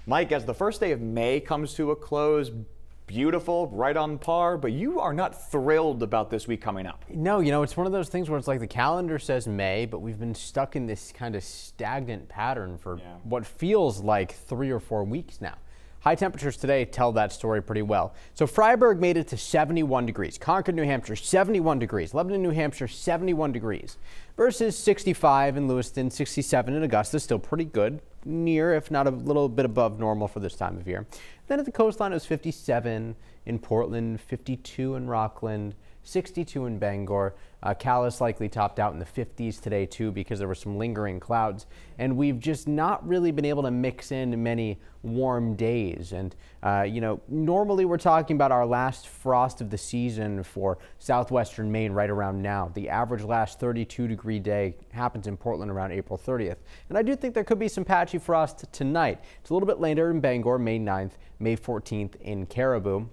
Mike, as the first day of May comes to a close, beautiful, right on par, but you are not thrilled about this week coming up. No, it's one of those things where it's like the calendar says May, but we've been stuck in this kind of stagnant pattern for what feels like 3 or 4 weeks now. High temperatures today tell that story pretty well. So Freiburg made it to 71 degrees. Concord, New Hampshire, 71 degrees. Lebanon, New Hampshire, 71 degrees. Versus 65 in Lewiston, 67 in Augusta. Still pretty good. Near, if not a little bit above normal for this time of year. Then at the coastline, it was 57 in Portland, 52 in Rockland, 62 in Bangor. Calais likely topped out in the 50s today too because there were some lingering clouds, and we've just not really been able to mix in many warm days. And normally we're talking about our last frost of the season for southwestern Maine right around now. The average last 32-degree day happens in Portland around April 30th, and I do think there could be some patchy frost tonight. It's a little bit later in Bangor, May 9th, May 14th in Caribou.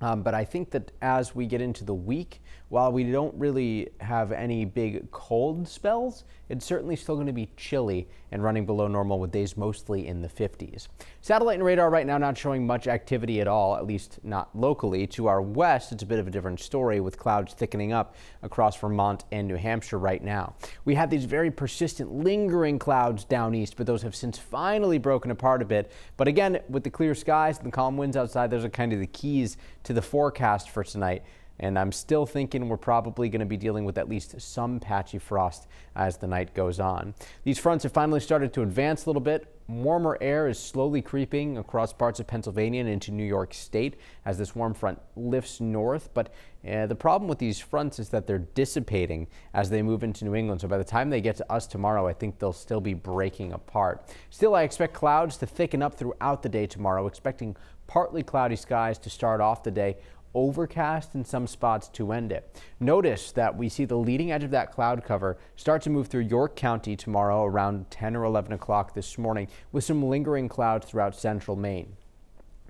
But I think that as we get into the week, while we don't really have any big cold spells, it's certainly still going to be chilly and running below normal with days mostly in the 50s. Satellite and radar right now not showing much activity at all, at least not locally. To our west, it's a bit of a different story with clouds thickening up across Vermont and New Hampshire right now. We had these very persistent lingering clouds down east, but those have since finally broken apart a bit. But again, with the clear skies and the calm winds outside, those are kind of the keys to the forecast for tonight. And I'm still thinking we're probably going to be dealing with at least some patchy frost as the night goes on. These fronts have finally started to advance a little bit. Warmer air is slowly creeping across parts of Pennsylvania and into New York State as this warm front lifts north. But the problem with these fronts is that they're dissipating as they move into New England. So by the time they get to us tomorrow, I think they'll still be breaking apart. Still, I expect clouds to thicken up throughout the day tomorrow, expecting partly cloudy skies to start off the day, overcast in some spots to end it. Notice that we see the leading edge of that cloud cover start to move through York County tomorrow around 10 or 11 o'clock this morning with some lingering clouds throughout central Maine.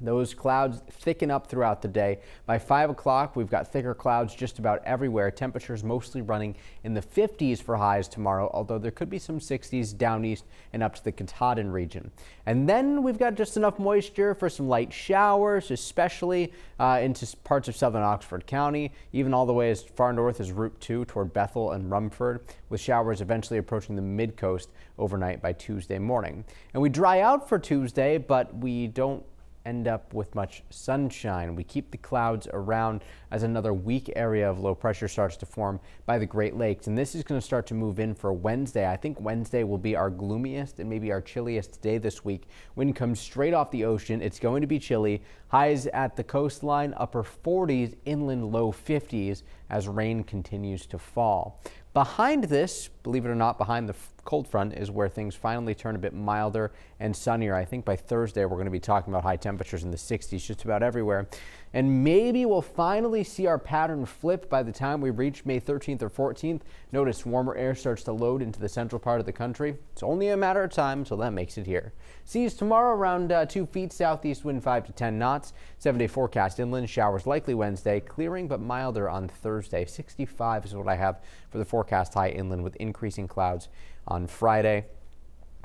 Those clouds thicken up throughout the day. By 5 o'clock, we've got thicker clouds just about everywhere. Temperatures mostly running in the 50s for highs tomorrow, although there could be some 60s down east and up to the Katahdin region. And then we've got just enough moisture for some light showers, especially into parts of southern Oxford County, even all the way as far north as Route 2 toward Bethel and Rumford, with showers eventually approaching the mid-coast overnight by Tuesday morning. And we dry out for Tuesday, but we don't end up with much sunshine. We keep the clouds around as another weak area of low pressure starts to form by the Great Lakes, and this is going to start to move in for Wednesday. I think Wednesday will be our gloomiest and maybe our chilliest day this week. Wind comes straight off the ocean. It's going to be chilly. Highs at the coastline, upper 40s, inland low 50s as rain continues to fall. Behind this, believe it or not, behind the cold front is where things finally turn a bit milder and sunnier. I think by Thursday we're going to be talking about high temperatures in the 60s just about everywhere. And maybe we'll finally see our pattern flip by the time we reach May 13th or 14th. Notice warmer air starts to load into the central part of the country. It's only a matter of time, so that makes it here. Seas tomorrow around 2 feet, southeast wind 5 to 10 knots. 7-day forecast inland, showers likely Wednesday, clearing but milder on Thursday. 65 is what I have for the forecast high inland with increasing clouds on Friday.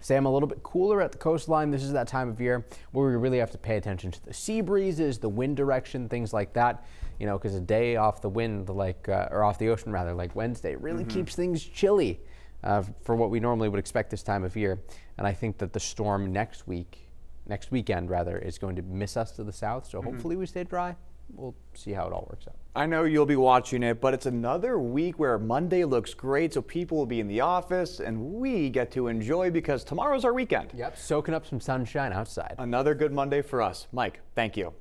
Sam, a little bit cooler at the coastline. This is that time of year where we really have to pay attention to the sea breezes, the wind direction, things like that. Because a day off the wind, or off the ocean rather, like Wednesday, really keeps things chilly for what we normally would expect this time of year. And I think that the storm next weekend rather, is going to miss us to the south. So hopefully we stay dry. We'll see how it all works out. I know you'll be watching it, but it's another week where Monday looks great, so people will be in the office, and we get to enjoy because tomorrow's our weekend. Yep, soaking up some sunshine outside. Another good Monday for us. Mike, thank you.